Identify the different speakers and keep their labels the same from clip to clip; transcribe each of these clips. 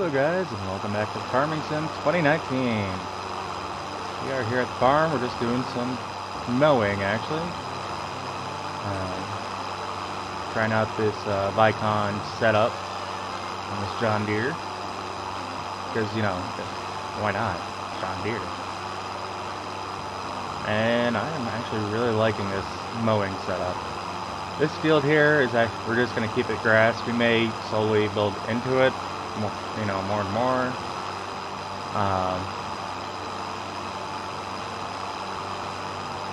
Speaker 1: Hello guys, and welcome back to Farming Sim 2019. We are here at the farm. We're just doing some mowing, actually. Trying out this Vicon setup on this John Deere. Because, you know, why not? John Deere. And I am actually really liking this mowing setup. This field here is actually, we're just going to keep it grass. We may slowly build into it, more and more.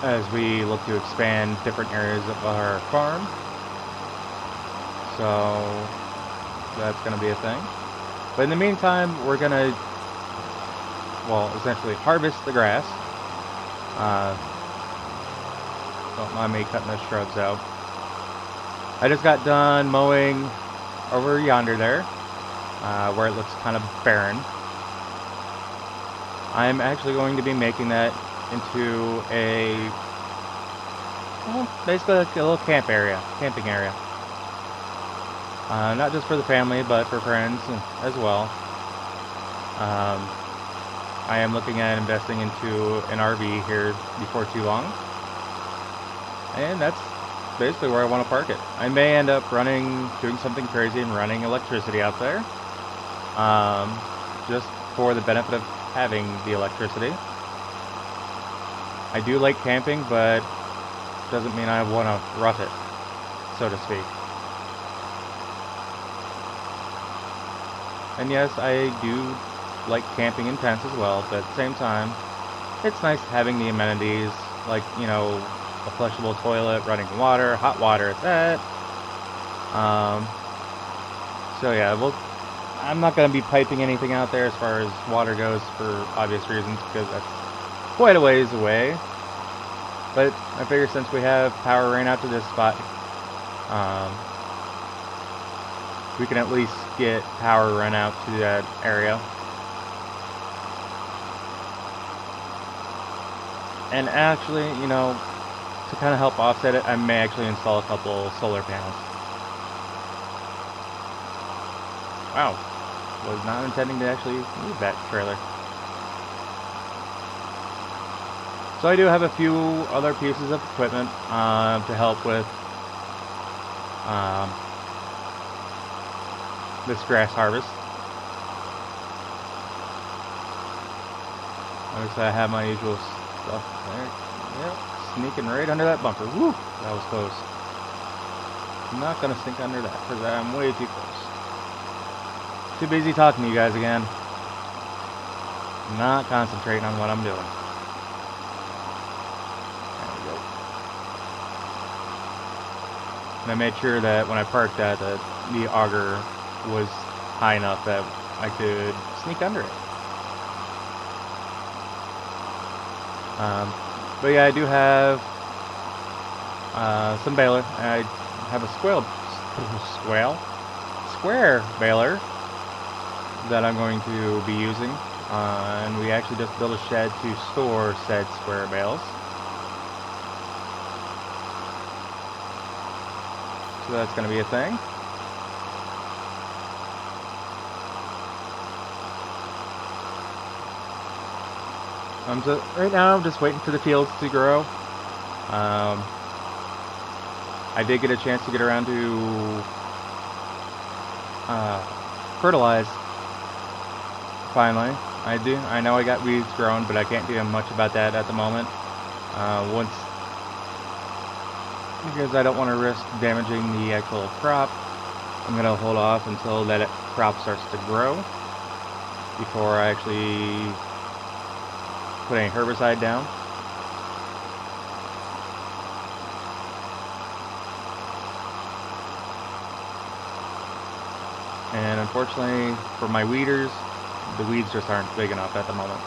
Speaker 1: As we look to expand different areas of our farm. So that's going to be a thing. But in the meantime, we're going to, well, essentially harvest the grass. Don't mind me cutting the shrubs out. I just got done mowing over yonder there, where it looks kind of barren. I'm actually going to be making that into a, well, basically like a little camping area. Not just for the family, but for friends as well. I am looking at investing into an RV here before too long. And that's basically where I want to park it. I may end up doing something crazy and running electricity out there. Just for the benefit of having the electricity. I do like camping, but doesn't mean I want to rough it, so to speak. And yes, I do like camping in tents as well, but at the same time, it's nice having the amenities, like, you know, a flushable toilet, running water, hot water at that. So yeah, I'm not going to be piping anything out there as far as water goes for obvious reasons, because that's quite a ways away. But I figure since we have power right out to this spot, we can at least get power run out to that area. And actually, you know, to kind of help offset it, I may actually install a couple solar panels. Wow, was not intending to actually move that trailer. So I do have a few other pieces of equipment to help with this grass harvest. Obviously I have my usual stuff there. Yep, sneaking right under that bumper. Woo, that was close. I'm not gonna sneak under that because I'm way too close. Too busy talking to you guys again. Not concentrating on what I'm doing. There we go. And I made sure that when I parked that the auger was high enough that I could sneak under it. But yeah, I do have some baler. I have a square baler that I'm going to be using. And we actually just built a shed to store said square bales. So that's going to be a thing. So right now I'm just waiting for the fields to grow. I did get a chance to get around to fertilize. Finally, I know I got weeds growing, but I can't do much about that at the moment. Because I don't want to risk damaging the actual crop, I'm gonna hold off until that crop starts to grow before I actually put any herbicide down. And unfortunately for my weeders, the weeds just aren't big enough at the moment.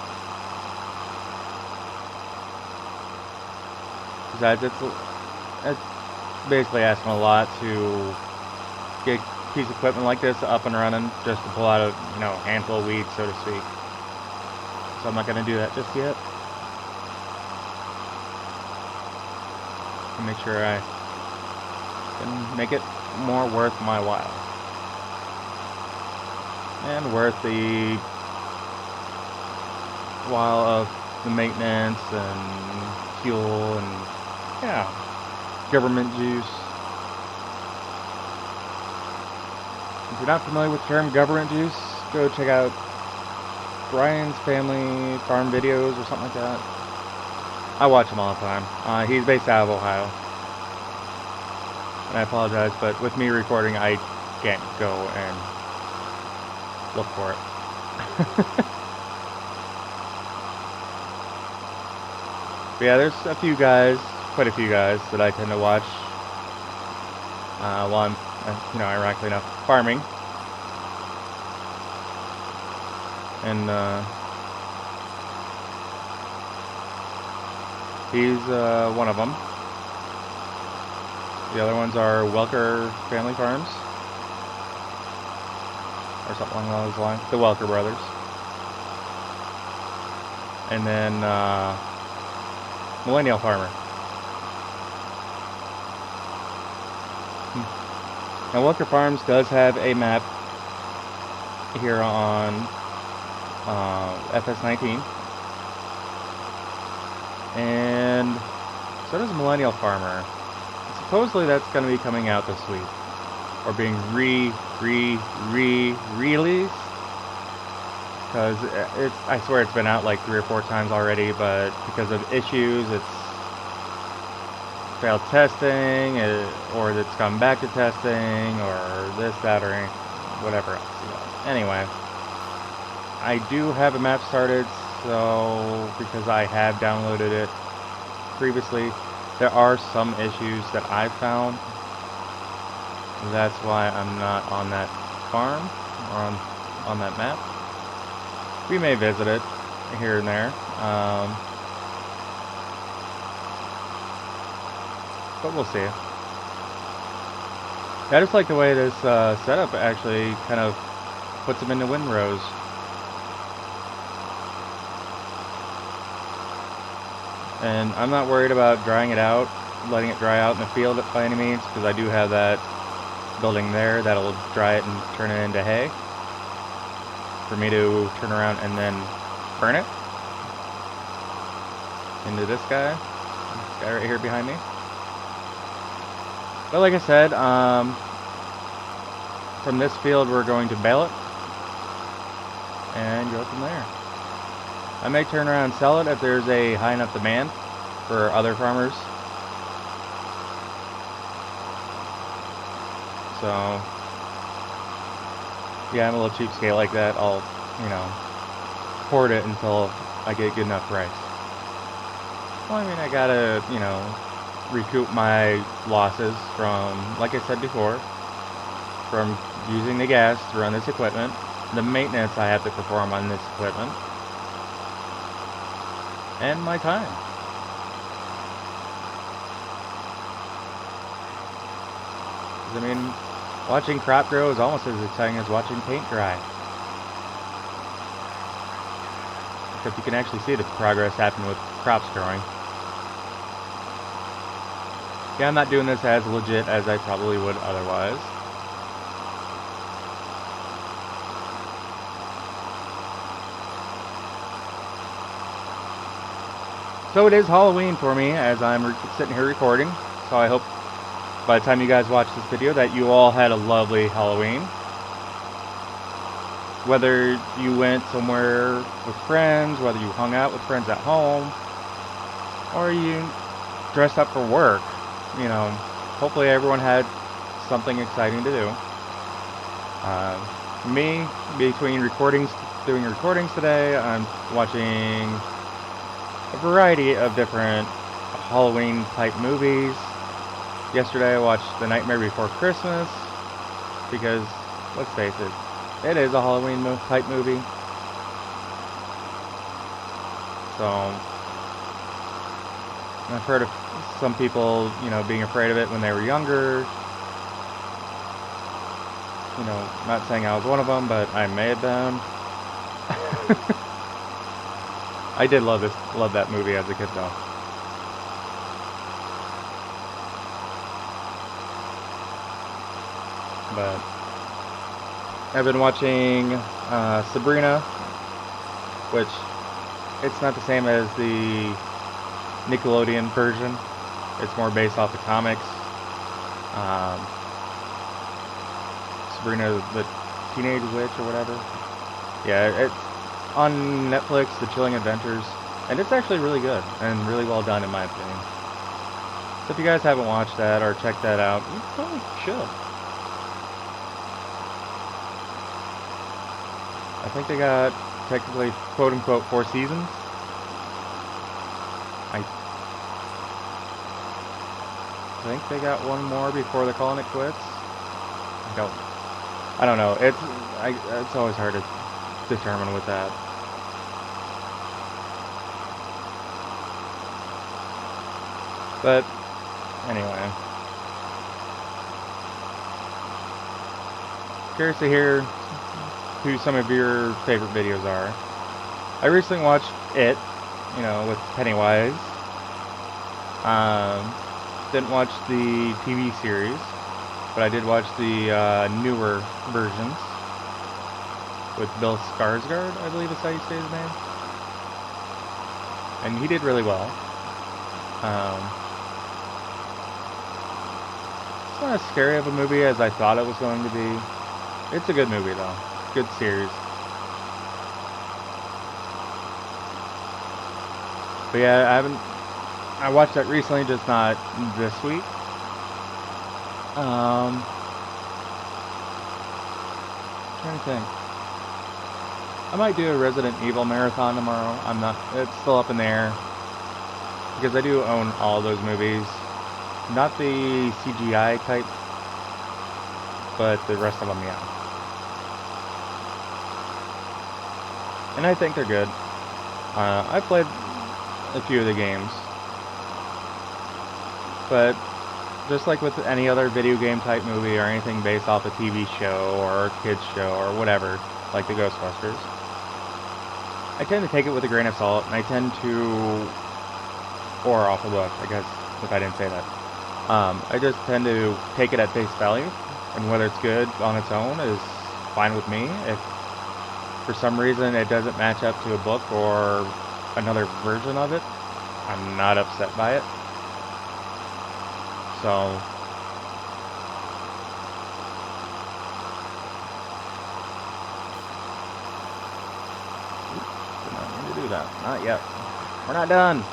Speaker 1: Besides, it's basically asking a lot to get a piece of equipment like this up and running just to pull out a handful of weeds, so to speak. So I'm not going to do that just yet. Make sure I can make it more worth my while. and worth the while of the maintenance and fuel and, yeah, government juice. If you're not familiar with the term government juice, go check out Brian's Family Farm videos or something like that. I watch him all the time. He's based out of Ohio. And I apologize, but with me recording, I can't go and look for it. But yeah, there's a few guys, quite a few guys, that I tend to watch while I'm, ironically enough, farming. And he's one of them. The other ones are Welker Family Farms, or something along those lines. The Welker brothers. And then Millennial Farmer. Now, Welker Farms does have a map here on FS19, and so does Millennial Farmer. Supposedly that's going to be coming out this week, or being released, because I swear it's been out like 3 or 4 times already, but because of issues, it's failed testing, or it's come back to testing, or this, that, or whatever else. Anyway, I do have a map started, so because I have downloaded it previously, there are some issues that I found. That's why I'm not on that farm or on that map. We may visit it here and there, but we'll see. I just like the way this setup actually kind of puts them into windrows. And I'm not worried about drying it out, letting it dry out in the field by any means, because I do have that building there that'll dry it and turn it into hay for me to turn around and then burn it into this guy right here behind me. But like I said, from this field we're going to bale it and go from there. I may turn around and sell it if there's a high enough demand for other farmers. So, yeah, I'm a little cheapskate like that. I'll, hoard it until I get a good enough price. Well, I mean, I gotta, recoup my losses from, like I said before, from using the gas to run this equipment, the maintenance I have to perform on this equipment, and my time. I mean, watching crop grow is almost as exciting as watching paint dry. Except you can actually see the progress happen with crops growing. Yeah, I'm not doing this as legit as I probably would otherwise. So it is Halloween for me as I'm sitting here recording. So I hope by the time you guys watch this video that you all had a lovely Halloween. Whether you went somewhere with friends, whether you hung out with friends at home, or you dressed up for work, hopefully everyone had something exciting to do. Me, between doing recordings today, I'm watching a variety of different Halloween type movies. Yesterday I watched The Nightmare Before Christmas, because, let's face it is a Halloween type movie. So, I've heard of some people, being afraid of it when they were younger. Not saying I was one of them, but I may have been. I did love that movie as a kid, though. But I've been watching Sabrina, which it's not the same as the Nickelodeon version. It's more based off the comics. Sabrina the Teenage Witch or whatever. Yeah, it's on Netflix, The Chilling Adventures, and it's actually really good and really well done in my opinion. So if you guys haven't watched that or checked that out, you probably should. I think they got technically quote unquote 4 seasons. I think they got one more before they're calling it quits. I don't know. It's always hard to determine with that. But anyway, curious to hear who some of your favorite videos are. I recently watched It, with Pennywise. Didn't watch the TV series, but I did watch the newer versions with Bill Skarsgård, I believe is how you say his name. And he did really well. It's not as scary of a movie as I thought it was going to be. It's a good movie though. Good series. But yeah, I watched that recently, just not this week. Trying to think. I might do a Resident Evil marathon tomorrow. It's still up in the air. Because I do own all those movies. Not the CGI type, but the rest of them, yeah. And I think they're good. I've played a few of the games. But just like with any other video game type movie or anything based off a TV show or a kid's show or whatever, like the Ghostbusters, I tend to take it with a grain of salt, and I tend to, or off a book, I guess, if I didn't say that. I just tend to take it at face value, and whether it's good on its own is fine with me. If for some reason it doesn't match up to a book or another version of it, I'm not upset by it. So did not mean to do that. Not yet. We're not done.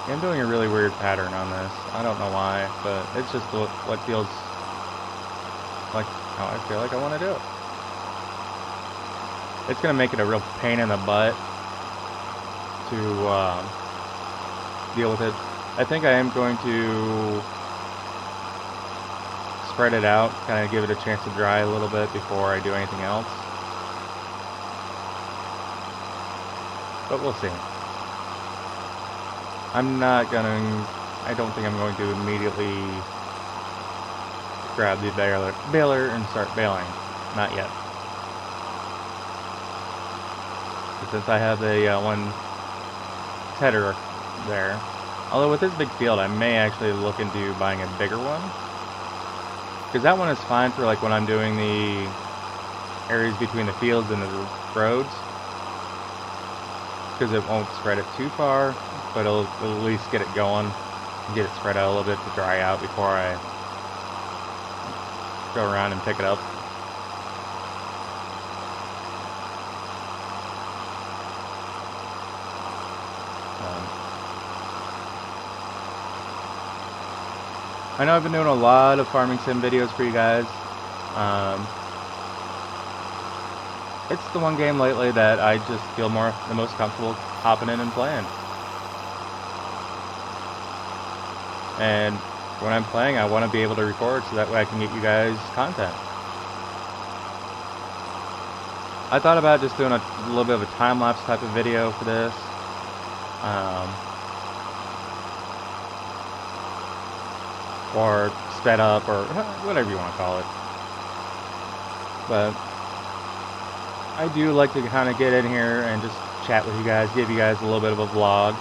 Speaker 1: Yeah, I'm doing a really weird pattern on this. I don't know why, but it's just what feels like how I feel like I want to do it. It's going to make it a real pain in the butt to deal with it. I think I am going to spread it out, kind of give it a chance to dry a little bit before I do anything else. But we'll see. I don't think I'm going to immediately grab the baler and start baling. Not yet. But since I have a one tedder there, although with this big field, I may actually look into buying a bigger one. Because that one is fine for like when I'm doing the areas between the fields and the roads. Because it won't spread it too far, but it'll at least get it going and get it spread out a little bit to dry out before I go around and pick it up. I know I've been doing a lot of farming sim videos for you guys. It's the one game lately that I just feel the most comfortable hopping in and playing. And when I'm playing, I want to be able to record so that way I can get you guys content. I thought about just doing a little bit of a time-lapse type of video for this. Or sped up, or whatever you want to call it. But I do like to kind of get in here and just chat with you guys, give you guys a little bit of a vlog.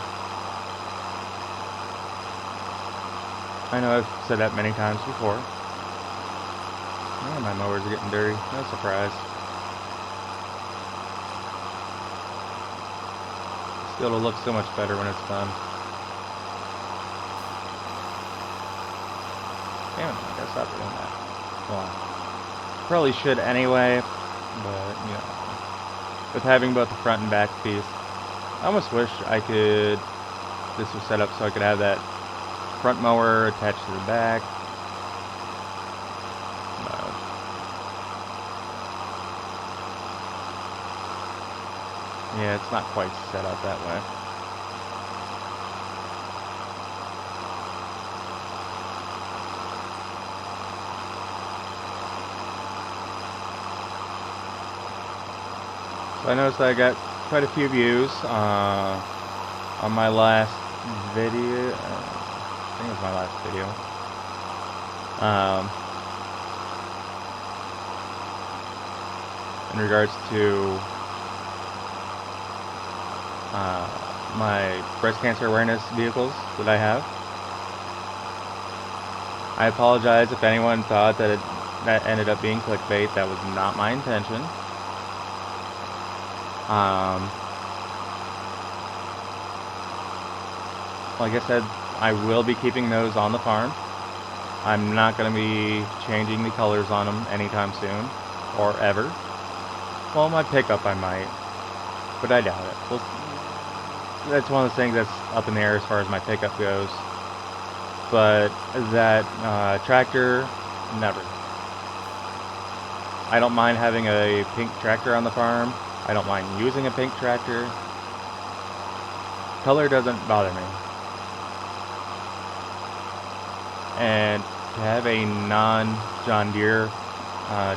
Speaker 1: I know I've said that many times before. Yeah, my mowers are getting dirty. No surprise. It'll look so much better when it's done. Damn it, I gotta stop doing that. Well, probably should anyway, but, you know, with having both the front and back piece, I almost wish this was set up so I could have that front mower attached to the back. Yeah, it's not quite set up that way. So I noticed I got quite a few views on my last video. I think it was my last video. In regards to my breast cancer awareness vehicles that I have. I apologize if anyone thought that that ended up being clickbait. That was not my intention. Like I said, I will be keeping those on the farm. I'm not going to be changing the colors on them anytime soon, or ever. Well, my pickup I might, but I doubt it. Well, that's one of the things that's up in the air as far as my pickup goes. But that tractor, never. I don't mind having a pink tractor on the farm. I don't mind using a pink tractor. Color doesn't bother me. And to have a non-John Deere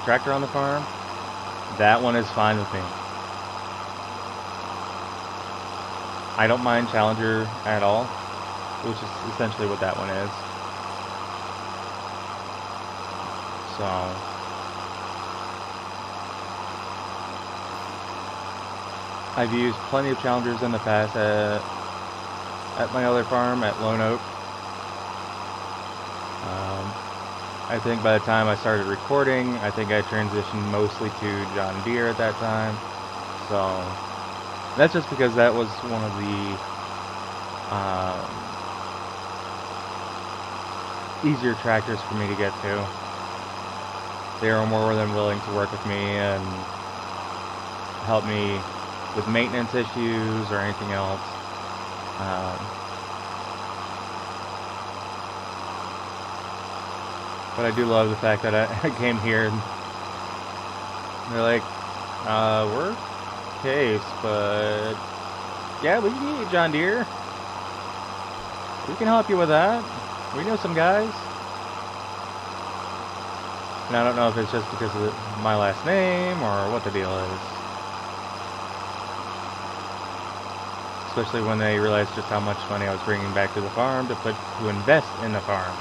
Speaker 1: tractor on the farm, that one is fine with me. I don't mind Challenger at all, which is essentially what that one is. So I've used plenty of Challengers in the past at my other farm at Lone Oak. I think by the time I started recording, I think I transitioned mostly to John Deere at that time. So that's just because that was one of the easier tractors for me to get to. They were more than willing to work with me and help me with maintenance issues or anything else. But I do love the fact that I came here and they're like, we're Case, but yeah, we can get you John Deere. We can help you with that. We know some guys. And I don't know if it's just because of my last name or what the deal is. Especially when they realized just how much money I was bringing back to the farm to invest in the farm.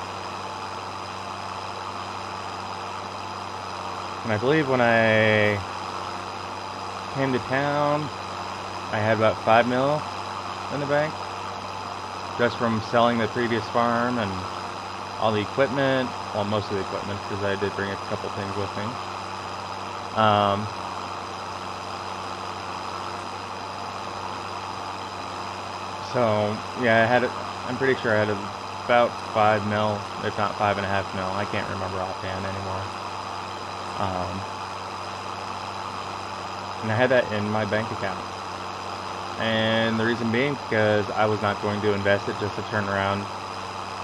Speaker 1: And I believe when I came to town, I had about $5 million in the bank, just from selling the previous farm and all the equipment. Well, most of the equipment, because I did bring a couple things with me. So yeah, I'm pretty sure I had about $5 million, if not $5.5 million. I can't remember offhand anymore. And I had that in my bank account. And the reason being because I was not going to invest it just to turn around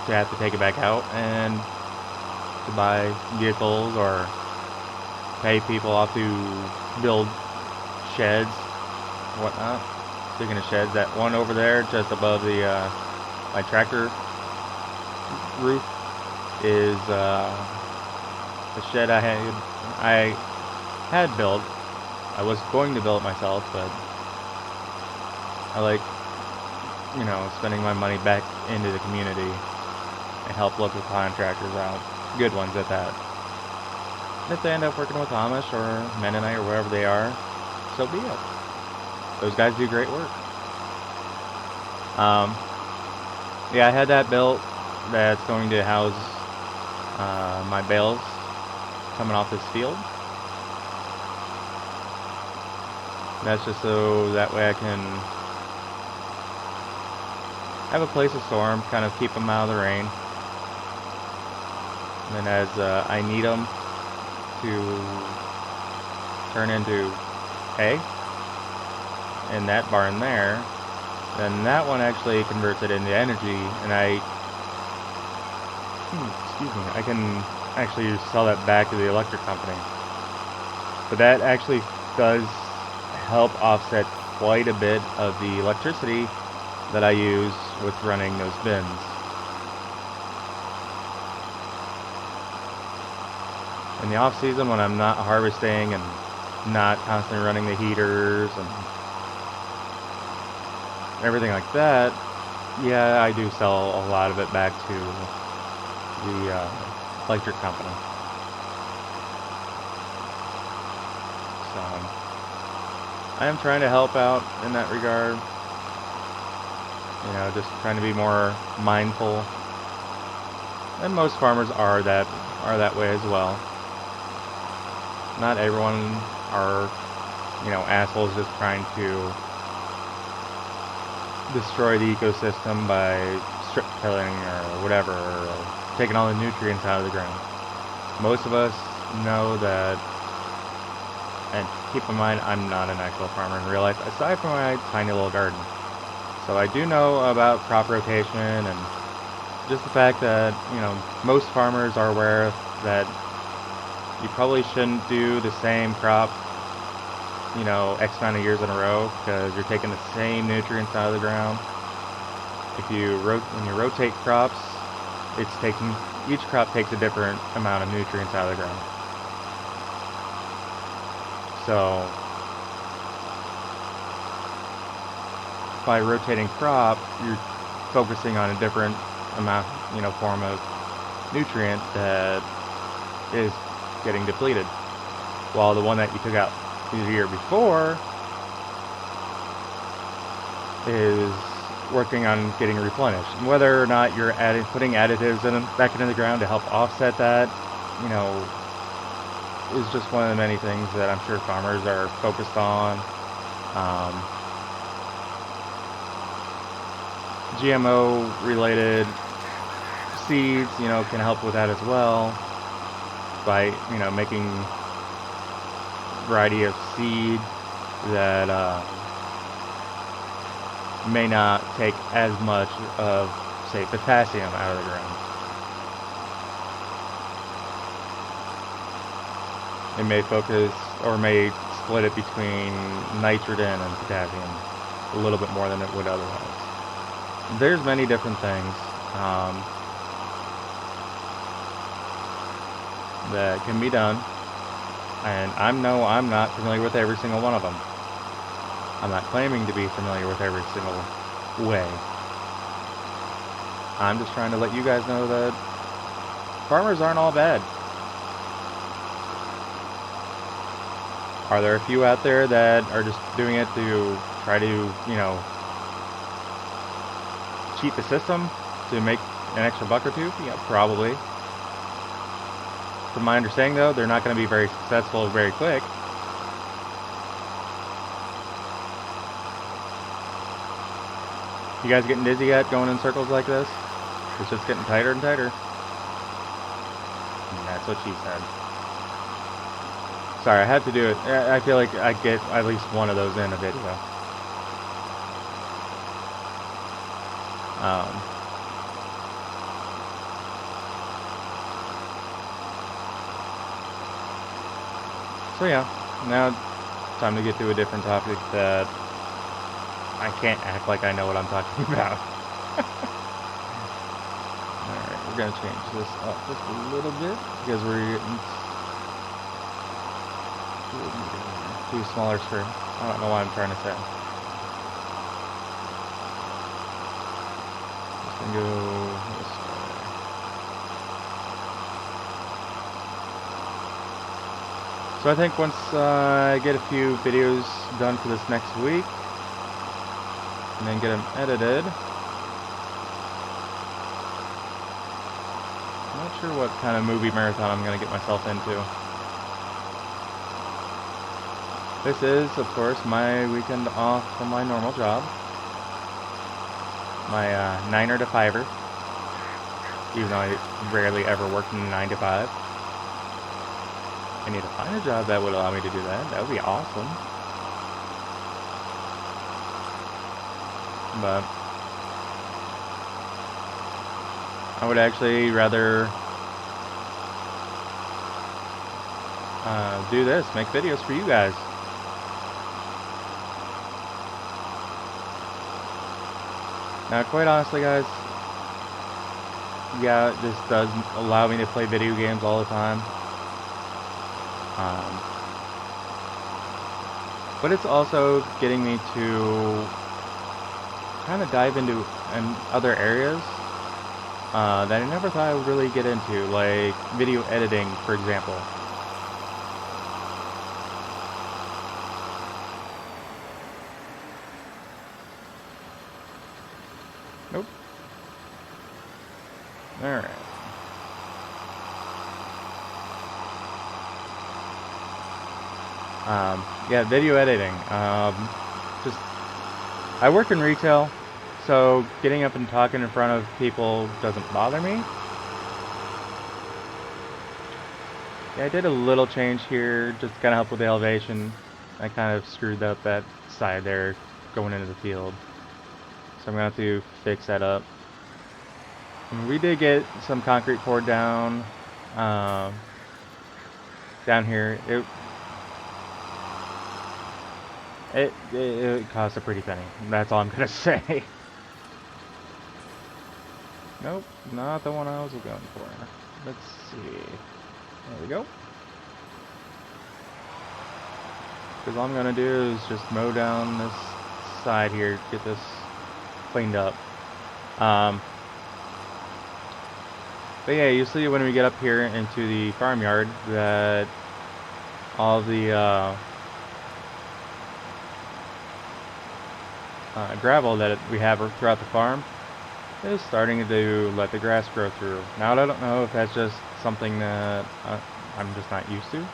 Speaker 1: to have to take it back out and to buy vehicles or pay people off to build sheds, whatnot. Speaking of sheds, that one over there just above the my tractor roof is the shed I had built. I was going to build it myself, but I like, you know, spending my money back into the community and help local contractors out, good ones at that. And if they end up working with Amish or Mennonite or wherever they are, so be it. Those guys do great work. Yeah, I had that built. That's going to house my bales coming off this field. That's just so that way I can have a place to store them, kind of keep them out of the rain. And then as I need them to turn into hay in that barn there, then that one actually converts it into energy, and I can actually sell that back to the electric company. But that actually does help offset quite a bit of the electricity that I use with running those bins. In the off season, when I'm not harvesting and not constantly running the heaters and everything like that, yeah, I do sell a lot of it back to the electric company. So I am trying to help out in that regard. You know, just trying to be more mindful. And most farmers are that way as well. Not everyone are, you know, assholes just trying to destroy the ecosystem by strip tilling or whatever, or taking all the nutrients out of the ground. Most of us know that, and keep in mind, I'm not an actual farmer in real life, aside from my tiny little garden. So I do know about crop rotation and just the fact that, you know, most farmers are aware that you probably shouldn't do the same crop, you know, X amount of years in a row, because you're taking the same nutrients out of the ground. When you rotate crops, each crop takes a different amount of nutrients out of the ground. So by rotating crop, you're focusing on a different amount, you know, form of nutrient that is getting depleted, while the one that you took out the year before is working on getting replenished. And whether or not you're putting additives back into the ground to help offset that, you know, is just one of the many things that I'm sure farmers are focused on. GMO related seeds, you know, can help with that as well, by, you know, making a variety of seed that may not take as much of, say, potassium out of the ground. It may focus, or may split it between nitrogen and potassium a little bit more than it would otherwise. There's many different things that can be done, and I'm not familiar with every single one of them. I'm not claiming to be familiar with every single way. I'm just trying to let you guys know that farmers aren't all bad. Are there a few out there that are just doing it to try to, you know, cheat the system to make an extra buck or two? Yeah, probably. From my understanding, though, they're not going to be very successful very quick. You guys getting dizzy yet going in circles like this? It's just getting tighter and tighter. And that's what she said. Sorry, I had to do it. I feel like I get at least one of those in a video. So yeah, now time to get to a different topic that I can't act like I know what I'm talking about. Alright, we're going to change this up just a little bit, because we're getting too smaller screen. I don't know what I'm trying to say. Just going to go this way. So I think once I get a few videos done for this next week, and then get them edited, that sure what kind of movie marathon I'm gonna get myself into. This is, of course, my weekend off from my normal job. My 9er to 5er. Even though I rarely ever worked in a 9 to 5. I need to find a job that would allow me to do that. That would be awesome. But I would actually rather do this, make videos for you guys. Now, quite honestly, guys, yeah, this does allow me to play video games all the time. But it's also getting me to kind of dive into other areas that I never thought I would really get into, like video editing, for example. Nope. Alright. Yeah, video editing. Just, I work in retail, so getting up and talking in front of people doesn't bother me. Yeah, I did a little change here, just to kind of help with the elevation. I kind of screwed up that side there going into the field. So I'm going to have to fix that up. And we did get some concrete poured down down here. It cost a pretty penny. That's all I'm going to say. Nope, not the one I was going for. Let's see. There we go. Because all I'm going to do is just mow down this side here, get this cleaned up. But yeah, you see when we get up here into the farmyard that all the gravel that we have throughout the farm is starting to let the grass grow through. Now, I don't know if that's just something that I'm just not used to.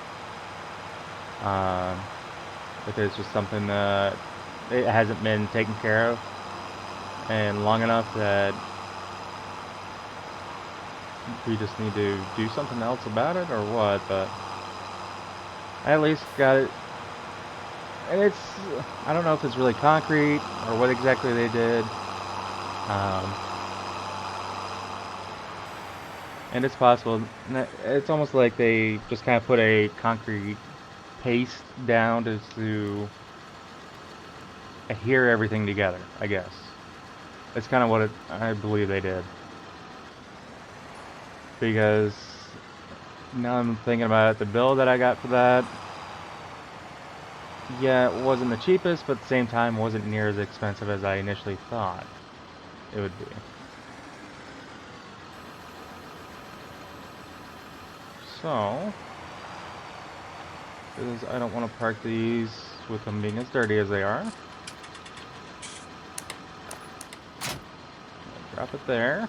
Speaker 1: If it's just something that it hasn't been taken care of and long enough that we just need to do something else about it or what, but I at least got it. And it's, I don't know if it's really concrete or what exactly they did. And it's possible, it's almost like they just kind of put a concrete paste down to adhere everything together, I guess. It's kind of what I believe they did. Because now I'm thinking about it, the bill that I got for that, yeah, it wasn't the cheapest, but at the same time wasn't near as expensive as I initially thought it would be. So, because I don't want to park these with them being as dirty as they are. Drop it there.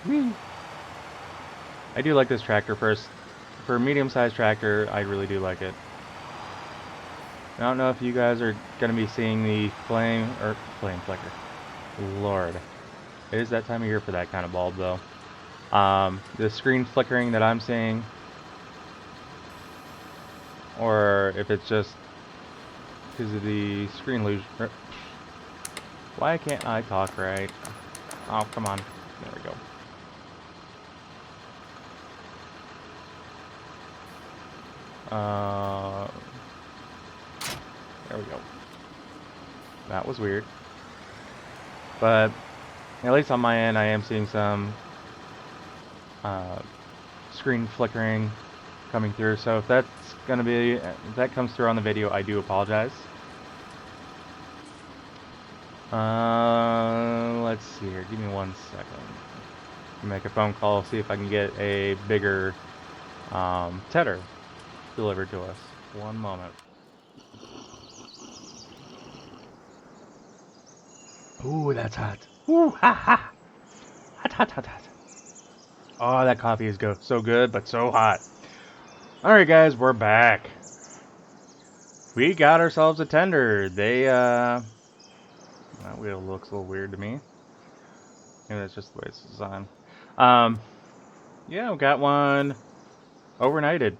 Speaker 1: Whee! I do like this tractor for a medium-sized tractor. I really do like it. I don't know if you guys are gonna be seeing the flame flicker. Lord, it is that time of year for that kind of bulb, though. The screen flickering that I'm seeing, or if it's just because of the screen illusion. Why can't I talk right? Oh, come on. There we go. There we go. That was weird. But at least on my end, I am seeing some screen flickering coming through. So if that's gonna be, if that comes through on the video, I do apologize. Let's see here. Give me 1 second. Make a phone call, see if I can get a bigger tedder delivered to us. One moment. Ooh, that's hot. Ooh, ha ha. Hot, hot, hot, hot. Oh, that coffee is so good, but so hot. Alright, guys, we're back. We got ourselves a tender. That wheel looks a little weird to me. Maybe that's just the way it's designed. Yeah, we got one overnighted.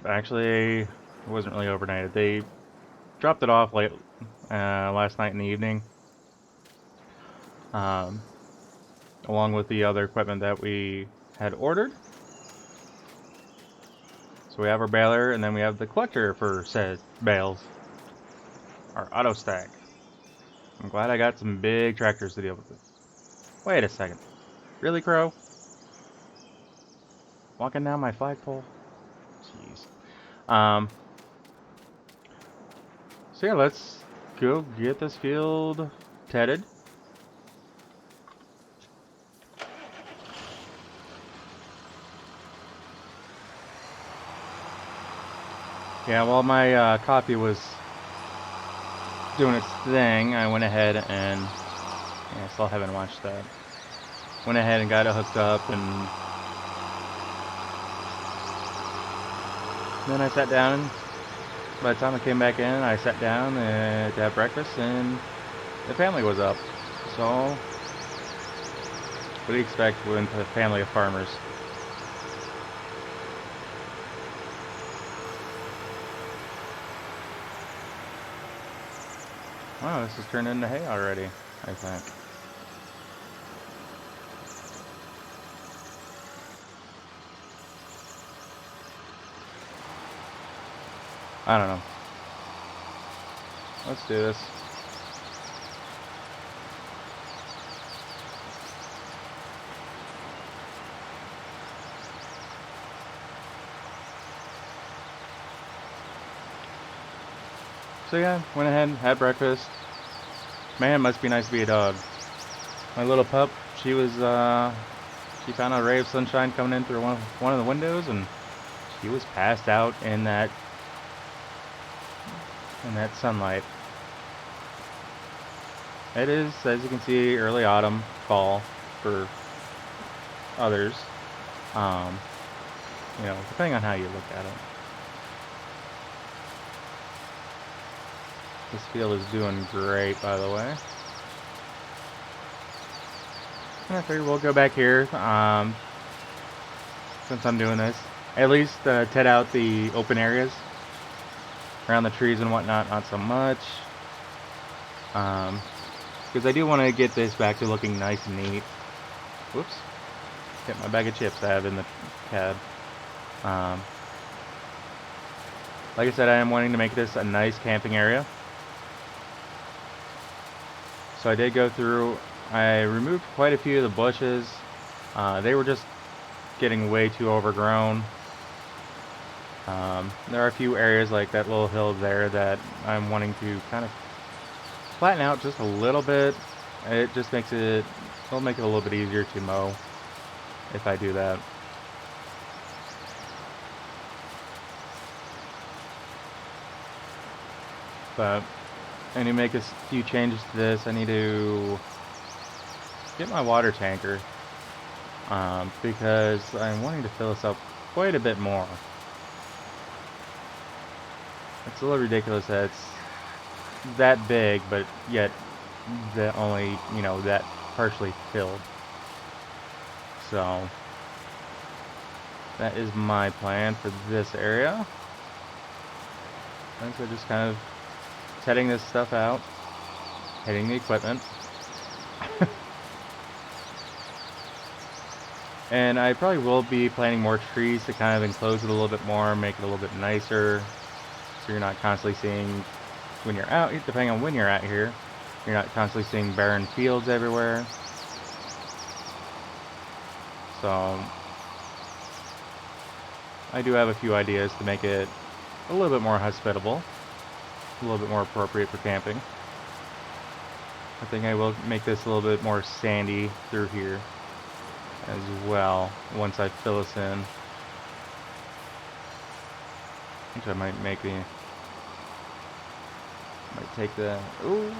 Speaker 1: Actually, it wasn't really overnighted. They dropped it off late last night in the evening. Um, along with the other equipment that we had ordered. So we have our baler, and then we have the collector for said bales. Our auto stack. I'm glad I got some big tractors to deal with it. Wait a second. Really, Crow? Walking down my flagpole? Jeez. So yeah, let's go get this field tedded. Yeah, while my copy was doing its thing, I went ahead and yeah, I still haven't watched that. Went ahead and got it hooked up, and then I sat down. By the time I came back in, I sat down to have breakfast, and the family was up. So, what do you expect with a family of farmers? Wow, this has turned into hay already, I think. I don't know. Let's do this. So yeah, went ahead, had breakfast. Man, it must be nice to be a dog. My little pup, she found a ray of sunshine coming in through one of the windows, and she was passed out in that sunlight. It is, as you can see, early autumn, fall for others. Depending on how you look at it. This field is doing great, by the way. And I figured we'll go back here, since I'm doing this. At least ted out the open areas. Around the trees and whatnot, not so much. Because I do want to get this back to looking nice and neat. Whoops. Get my bag of chips I have in the cab. Like I said, I am wanting to make this a nice camping area. So I did go through, I removed quite a few of the bushes. They were just getting way too overgrown. There are a few areas like that little hill there that I'm wanting to kind of flatten out just a little bit. It just it'll make it a little bit easier to mow if I do that. But I need to make a few changes to this. I need to get my water tanker because I'm wanting to fill this up quite a bit more. It's a little ridiculous that it's that big, but yet only, that partially filled. So that is my plan for this area. And so just kind of setting this stuff out, hitting the equipment. And I probably will be planting more trees to kind of enclose it a little bit more, make it a little bit nicer, so you're not constantly seeing, when you're out, depending on when you're out here, you're not constantly seeing barren fields everywhere. So I do have a few ideas to make it a little bit more hospitable, a little bit more appropriate for camping. I think I will make this a little bit more sandy through here as well once I fill this in. Which I might take the, ooh,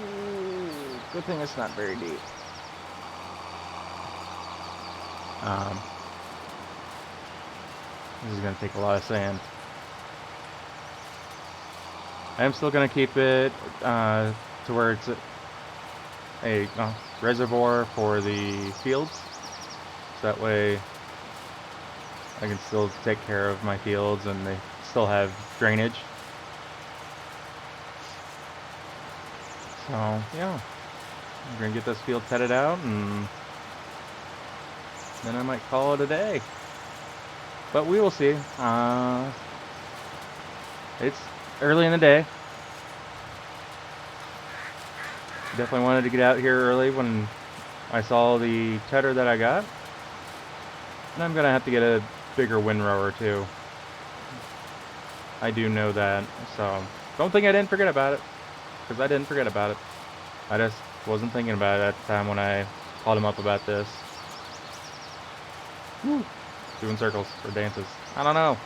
Speaker 1: Good thing it's not very deep. This is going to take a lot of sand. I'm still going to keep it to where it's a reservoir for the fields. So that way I can still take care of my fields and they still have drainage. So, yeah. I'm going to get this field tetted out and then I might call it a day. But we will see. It's early in the day. Definitely wanted to get out here early when I saw the tedder that I got. And I'm going to have to get a bigger windrower too. I do know that. So don't think I didn't forget about it. Because I didn't forget about it. I just wasn't thinking about it at the time when I called him up about this. Woo. Doing circles or dances. I don't know.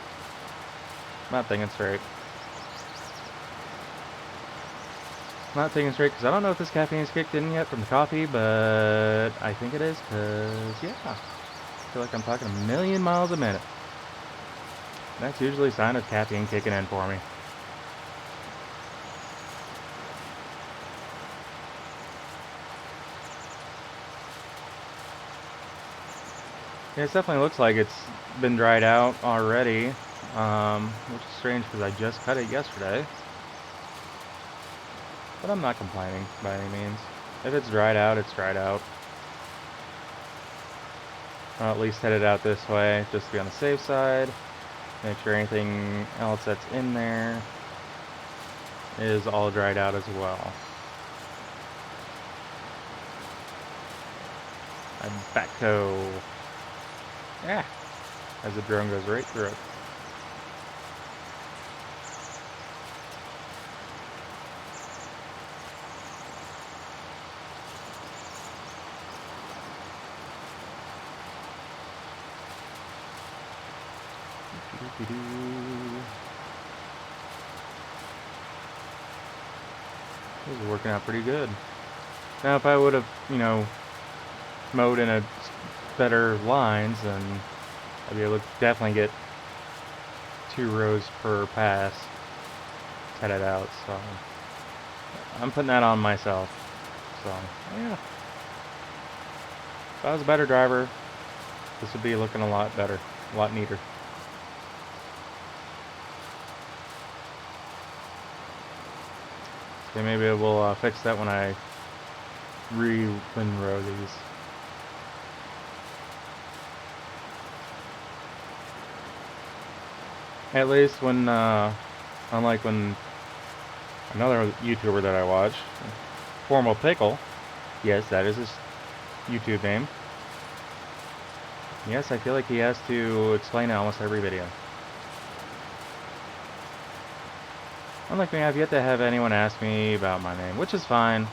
Speaker 1: Not thinking straight. Not thinking straight because I don't know if this caffeine's kicked in yet from the coffee, but I think it is because, yeah. I feel like I'm talking a million miles a minute. That's usually a sign of caffeine kicking in for me. Yeah, it definitely looks like it's been dried out already, which is strange because I just cut it yesterday. But I'm not complaining by any means. If it's dried out, it's dried out. I'll at least head it out this way, just to be on the safe side. Make sure anything else that's in there is all dried out as well. A backhoe. Yeah, as the drone goes right through it. This is working out pretty good. Now, if I would have, mowed in a better lines, then I'd be able to definitely get 2 rows per pass headed out. So I'm putting that on myself. So yeah, if I was a better driver, this would be looking a lot better, a lot neater. So maybe we'll fix that when I re-windrow these. At least when, unlike when another YouTuber that I watch, Formal Pickle, yes, that is his YouTube name. Yes, I feel like he has to explain it almost every video. Unlike me, I've yet to have anyone ask me about my name, which is fine.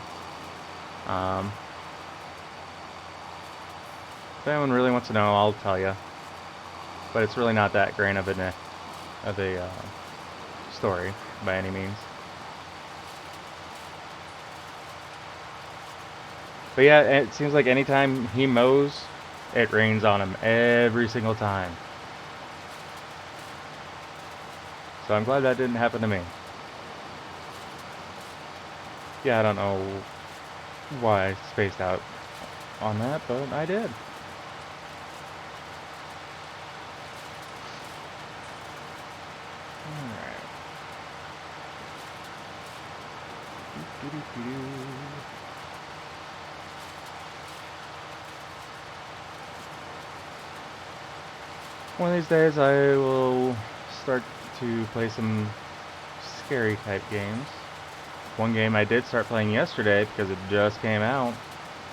Speaker 1: If anyone really wants to know, I'll tell you. But it's really not that grain of a story by any means. But yeah, it seems like anytime he mows, it rains on him every single time. So I'm glad that didn't happen to me. Yeah, I don't know why I spaced out on that, but I did. Alright. One of these days I will start to play some scary type games. One game I did start playing yesterday because it just came out.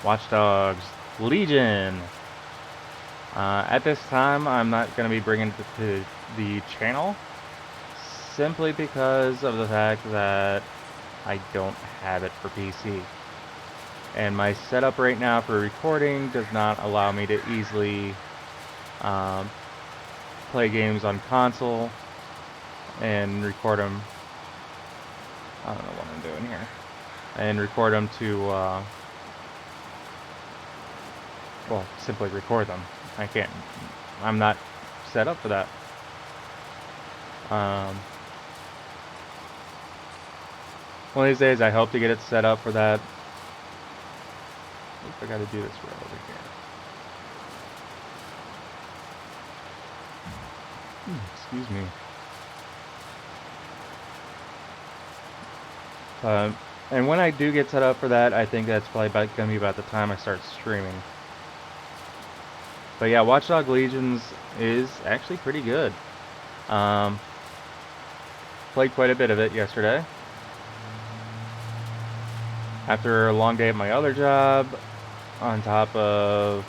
Speaker 1: Watch Dogs Legion. At this time, I'm not going to be bringing it to the channel simply because of the fact that I don't have it for PC. And my setup right now for recording does not allow me to easily play games on console and record them. I don't know what I'm doing here. And record them to well, simply record them. I'm not set up for that. One of these days I hope to get it set up for that. I gotta do this right over here. Excuse me. And when I do get set up for that, I think that's probably gonna be about the time I start streaming. But yeah, Watchdog Legions is actually pretty good. Played quite a bit of it yesterday. After a long day at my other job, on top of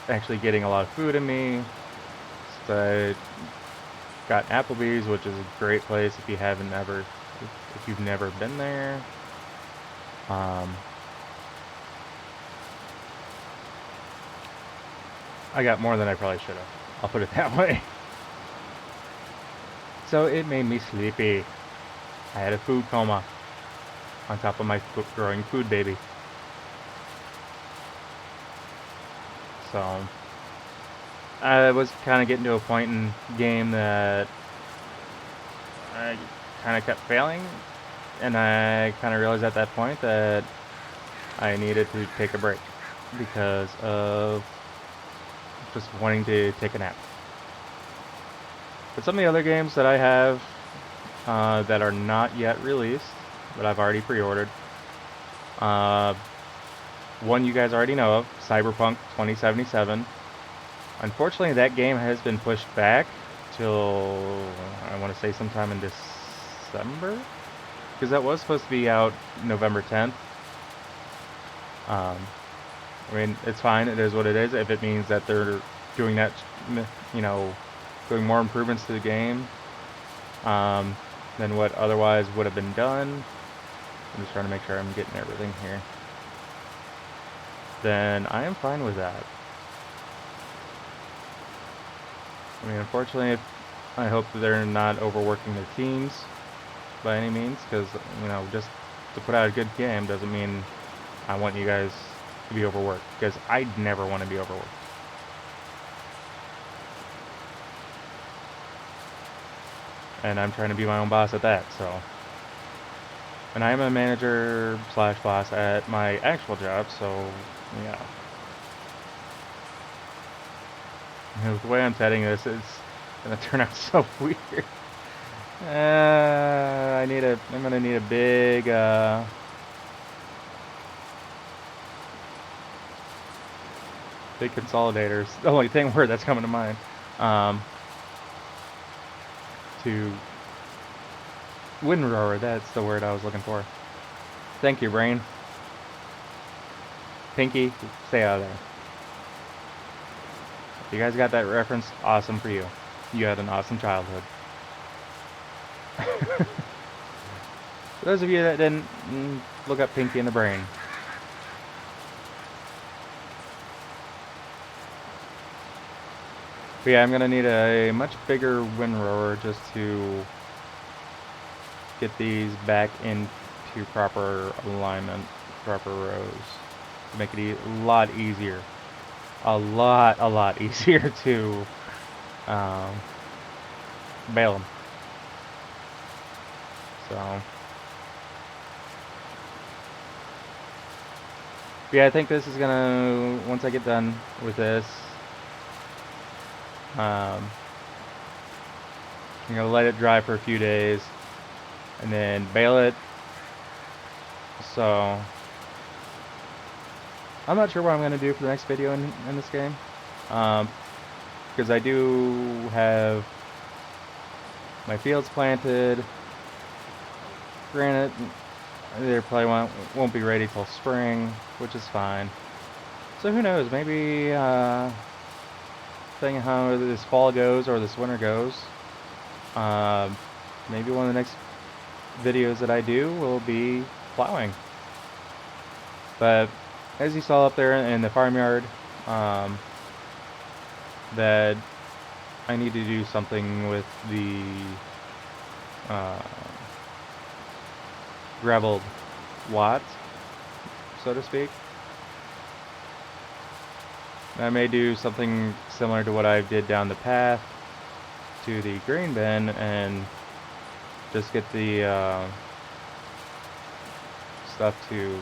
Speaker 1: actually getting a lot of food in me, so I got Applebee's, which is a great place if you've never been there. I got more than I probably should have. I'll put it that way. So it made me sleepy. I had a food coma on top of my growing food baby. So I was kind of getting to a point in the game that I kind of kept failing, and I kind of realized at that point that I needed to take a break because of just wanting to take a nap. But some of the other games that I have that are not yet released, but I've already pre-ordered. One you guys already know of, Cyberpunk 2077. Unfortunately, that game has been pushed back till, I want to say sometime in December? Because that was supposed to be out November 10th. I mean, it's fine, it is what it is. If it means that they're doing that, doing more improvements to the game than what otherwise would have been done. I'm just trying to make sure I'm getting everything here. Then I am fine with that. I mean, unfortunately, I hope that they're not overworking their teams by any means, because, just to put out a good game doesn't mean I want you guys to be overworked, because I never want to be overworked. And I'm trying to be my own boss at that, so. And I am a manager / boss at my actual job, so yeah. The way I'm setting this is gonna turn out so weird. I'm gonna need a big big consolidators. The only word that's coming to mind. To windrower, that's the word I was looking for. Thank you, brain. Pinky, stay out of there. If you guys got that reference, awesome for you. You had an awesome childhood. For those of you that didn't, look up Pinky and the Brain. But yeah, I'm gonna need a much bigger windrower just to get these back into proper alignment, proper rows, to make it a lot easier. A lot easier to bail them. So yeah, I think this is gonna, once I get done with this, I'm gonna let it dry for a few days and then bail it. So I'm not sure what I'm gonna do for the next video in this game, because I do have my fields planted. Granted, they probably won't be ready till spring, which is fine. So who knows? Maybe depending on how this fall goes or this winter goes, maybe one of the next videos that I do will be plowing. But as you saw up there in the farmyard, that I need to do something with the graveled lot, so to speak. I may do something similar to what I did down the path to the grain bin and just get the stuff to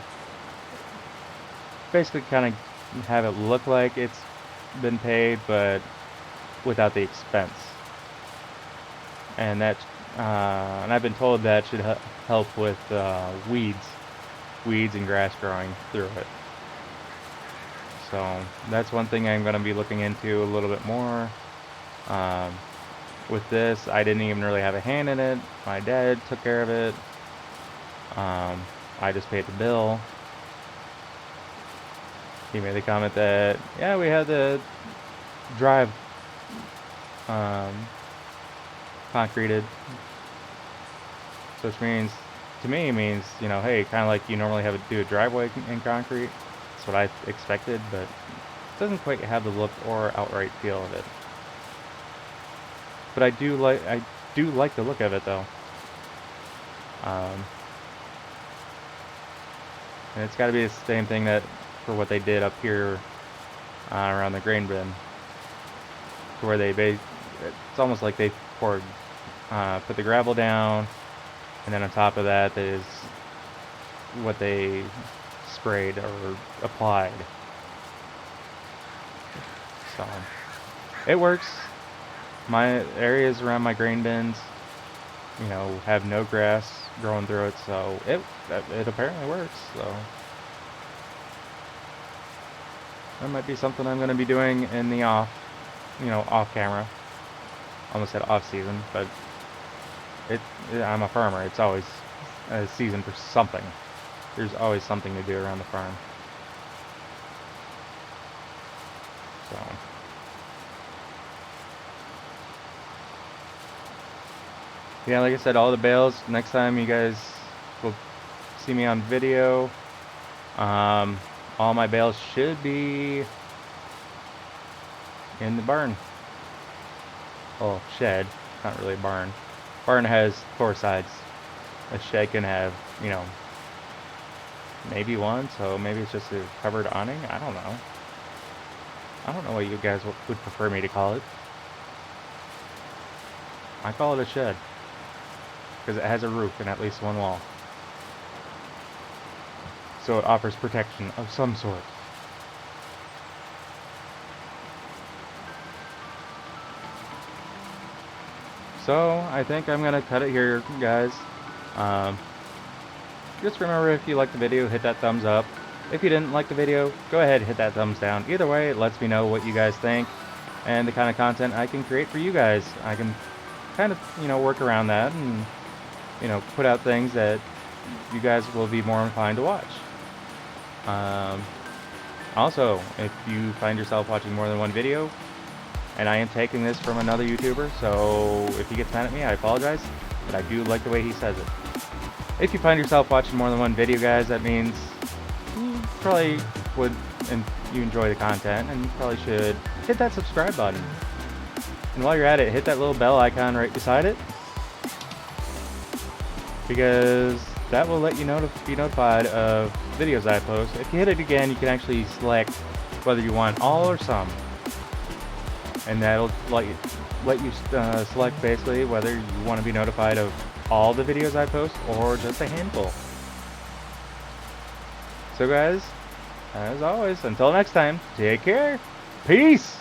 Speaker 1: basically kind of have it look like it's been paid, but without the expense. And that, and I've been told that should help with weeds and grass growing through it. So that's one thing I'm going to be looking into a little bit more. With this, I didn't even really have a hand in it. My dad took care of it. I just paid the bill. He made the comment that, yeah, we had the drive concreted. So which means, to me, means, you know, hey, kind of like you normally have to do a driveway in concrete. That's what I expected, but it doesn't quite have the look or outright feel of it. But I do like the look of it, though. And it's got to be the same thing that for what they did up here around the grain bin, to where it's almost like they put the gravel down, and then on top of that is what they sprayed or applied. So it works. My areas around my grain bins, you know, have no grass growing through it, so it apparently works. So that might be something I'm going to be doing in the off camera. Almost said off season, but I'm a farmer. It's always a season for something. There's always something to do around the farm. So yeah, like I said, all the bales, next time you guys will see me on video, all my bales should be in the barn. Oh, shed, not really a barn. Barn has 4 sides. A shed can have, you know, maybe one, so maybe it's just a covered awning. I don't know. I don't know what you guys would prefer me to call it. I call it a shed, because it has a roof and at least one wall. So it offers protection of some sort. So I think I'm going to cut it here, guys. Just remember, if you liked the video, hit that thumbs up. If you didn't like the video, go ahead and hit that thumbs down. Either way, it lets me know what you guys think and the kind of content I can create for you guys. I can kind of, you know, work around that and, you know, put out things that you guys will be more inclined to watch. Also, if you find yourself watching more than one video, and I am taking this from another YouTuber, so if he gets mad at me, I apologize, but I do like the way he says it. If you find yourself watching more than one video, guys, that means you probably would, and you enjoy the content, and you probably should hit that subscribe button. And while you're at it, hit that little bell icon right beside it, because that will let you be notified of videos I post. If you hit it again, you can actually select whether you want all or some, and that'll let you select basically whether you want to be notified of all the videos I post or just a handful. So guys, as always, until next time, take care. Peace!